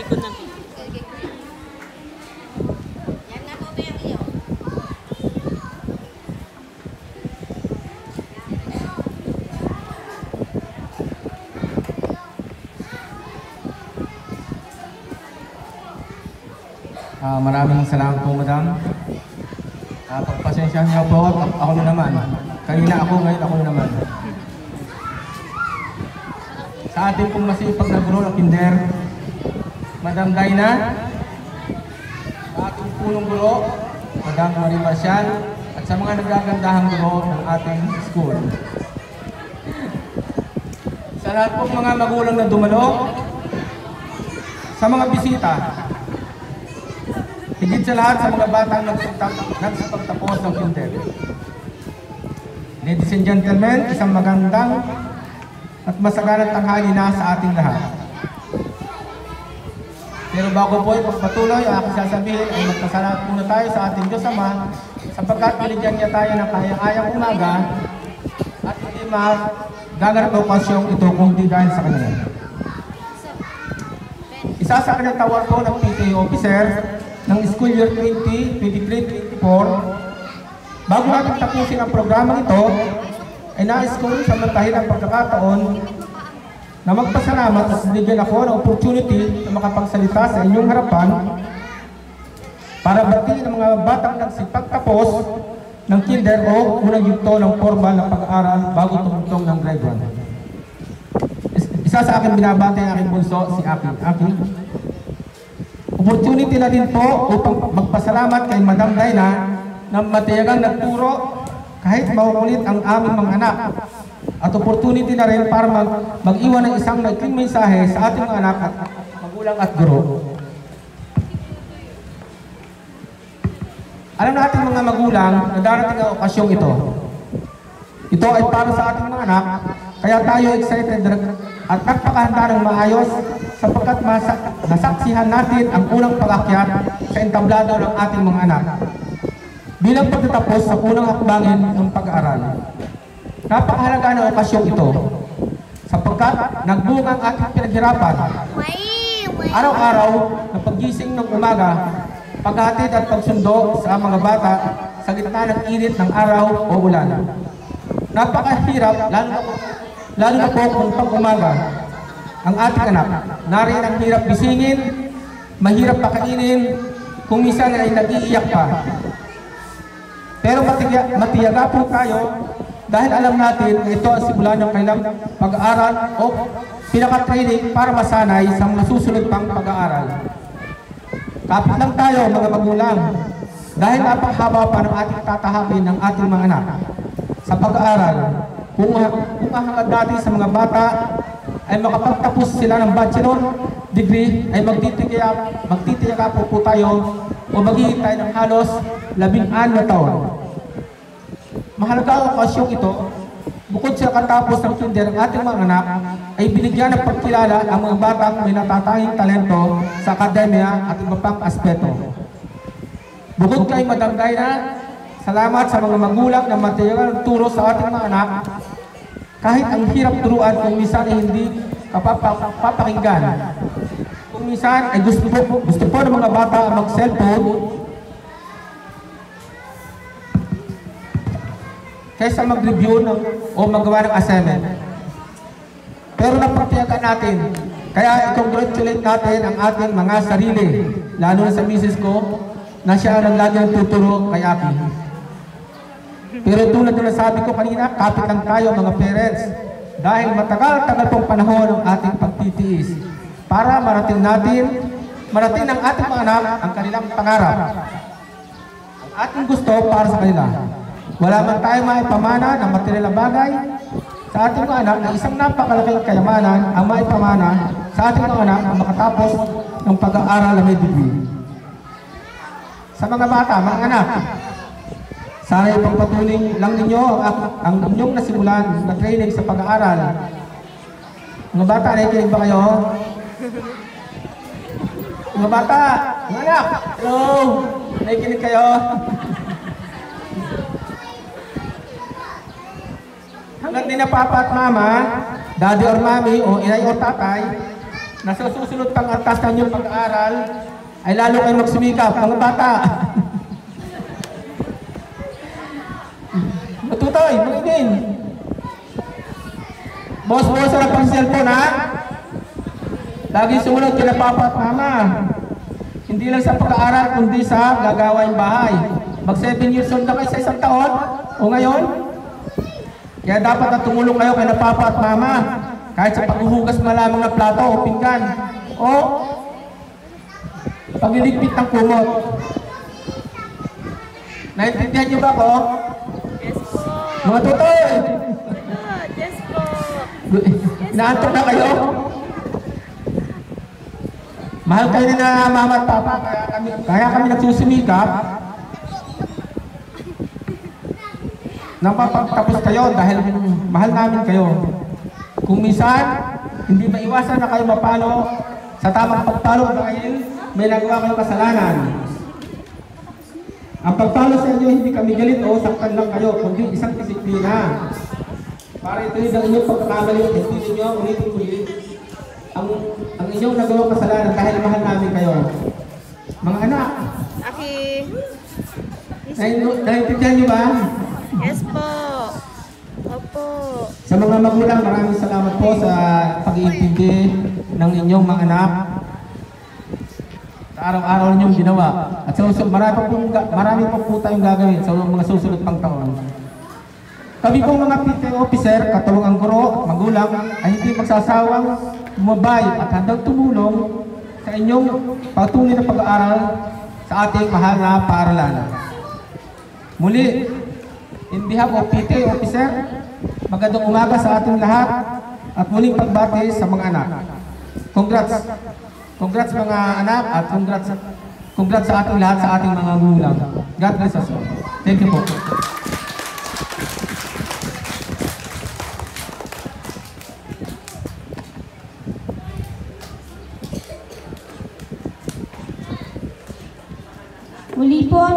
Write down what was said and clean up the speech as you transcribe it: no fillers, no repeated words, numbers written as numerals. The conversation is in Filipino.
Ikot na. Maraming salamat po, madam. Pagpasensya niyo po, ako na naman. Kanina ako, ngayon ako na naman. Sa ating pong masipag na guro ng kinder, Madam Dina, sa ating punong guro, Madam Marie Marcial, at sa mga nagagandahang guro ng ating school. Sa lahat pong mga magulang na dumalo, sa mga bisita, higit sa lahat sa mga batang nagsipagtapos ng kinder. Ladies and gentlemen, isang magandang at masaganang tanghali na sa ating lahat. Pero bago po ipagpatuloy, ang aking sasabihin ay magpasalamat muna tayo sa ating Diyos Ama sapagkat binigyan niya tayo ng kayang-ayang umaga at hindi magaganap na okasyong ito kung hindi dahil sa Kanya. Isa sa kanyang tawag po ng PTA officer ng school year 2023-24, bago natin tapusin ang programa ito, ay nais ko samantahin ang pagkakataon na magpasalamat at binigyan ako ng opportunity na makapagsalita sa inyong harapan para batiin ang mga batang nagsipagtapos ng kinder o unang yugto ng formal na pag-aaral bago tumutong ng grade 1. Isa sa akin binabati ang aking bunso, si Aki. Opportunity na din po upang magpasalamat kay Madam Dina na matiyagang nagturo kahit mauulit ang aming mga anak. At opportunity na rin para mag-iwan ng isang naging mensahe sa ating mga anak at magulang at guro. Alam natin mga magulang na darating ang okasyong ito. Ito ay para sa ating mga anak, kaya tayo excited at nagpakahanda ng maayos sapagkat nasaksihan natin ang unang pag-akyat sa entablado ng ating mga anak. Bilang pagtatapos sa unang hakbangin ng pag-aaral. Napakahalaga ng okasyong ito sapagkat nagbunga ang ating pinaghirapan. Araw-araw na paggising ng umaga, paghatid at pagsundo sa mga bata sa gitna ng init ng araw o ulan. Napakahirap, lalo na po kung pag-umaga, ang ating anak. Nariyan ang hirap bisingin, mahirap pakainin, kung minsan ay nag-iiyak pa. Pero matiyaga po tayo dahil alam natin na ito ang simula ng kanilang pag-aaral o pinaka-training para masanay sa mga susunod pang pag-aaral. Kapit lang tayo mga magulang dahil napakahaba pa ng ating tatahakin ng ating mga anak sa pag-aaral. Kung hangad natin sa mga bata ay makapagtapos sila ng bachelor degree ay magtitiyaga po tayo o maghihintay ng halos 16 na taon. Mahalaga ang okasyong ito, bukod sa katapos ng kinder ng ating mga anak, ay binigyan ng pagkilala ang mga batang may natatanging talento sa akademya at iba pang aspeto. Bukod kay Madam Dina, salamat sa mga magulang na matiyagang turo sa ating mga anak, kahit ang hirap turuan kung minsan ay hindi kapapakinggan. Kung minsan ay gusto po ng mga bata mag-cellphone kaysa mag-review o magawa ng assignment. Pero napagtiyagan natin, kaya i-congratulate natin ang ating mga sarili, lalo na sa misis ko, na siya ang lagi ang tuturo kay Aki. Pero tulad na sabi ko kanina, kapit lang tayo mga parents, dahil matagal-tagal pong panahon ang ating pagtitiis para marating ng ating mga anak ang kanilang pangarap. Ang ating gusto para sa kanila. Wala man tayo maipamana ng material na bagay sa ating mga anak na isang napakalaking kayamanan ang maipamana sa ating mga anak na makatapos ng pag-aaral na may degree. Sa mga bata, mga anak, sana ipagpatuloy lang ninyo ang inyong nasimulan na training sa pag-aaral. Mga bata, nakikinig ba kayo? Mga bata, mga anak, hello, nakikinig kayo? Hanggat di na papa at mama, daddy or mami o inay o tatay, na sa susunod pang antas ng inyong pag-aaral, ay lalo kayong magsumikap, mga bata. Matutoy, magiging. Boss, sarap ang cellphone, ha? Lagi sumunod kina papa at mama. Hindi lang sa pag-aaral, kundi sa gagawaing bahay. Mag 7 years old na kayo sa isang taon, o ngayon? Kaya dapat na tumulong kayo kay na papa at mama. Kahit sa paghuhugas malamang na plato o pinggan. O pagliligpit ng kumot. Naintindihan niyo ba ako? Yes po. Mga tutoy! Yes po. Inaantok na kayo? Mahal kayo na mama at papa, kaya kami nagsusumikap. Napapagtapos kayo dahil mahal namin kayo. Kung minsan, hindi maiwasan na kayo mapalo sa tamang pagpalo dahil may nagawa kayong kasalanan. Ang pagpalo sa inyo, hindi kami galit o saktan lang kayo, kundi isang disiplina. Para ito yung inyong pagkakamali, hindi ninyo ulit-ulit ang inyong nagawang kasalanan dahil mahal namin kayo. Mga anak, naintindihan niyo ba? Yes po. Opo. Sa mga magulang, maraming salamat po sa pag-iintindi ng inyong mga anak. Sa araw-araw ninyong ginawa. At marami po tayong gagawin sa mga susunod pang taon. Kami pong mga PTA officer, katuwang ang guro at magulang ay hindi magsasawang umabay at handang tumulong sa inyong patuloy na pag-aaral sa ating mahal na paaralan. Muli, in behalf of PTA officer, magandang umaga sa ating lahat at muling pagbati sa mga anak. Congrats! Congrats mga anak at congrats sa ating lahat sa ating mga magulang. God bless us all. Thank you po. Muli po ang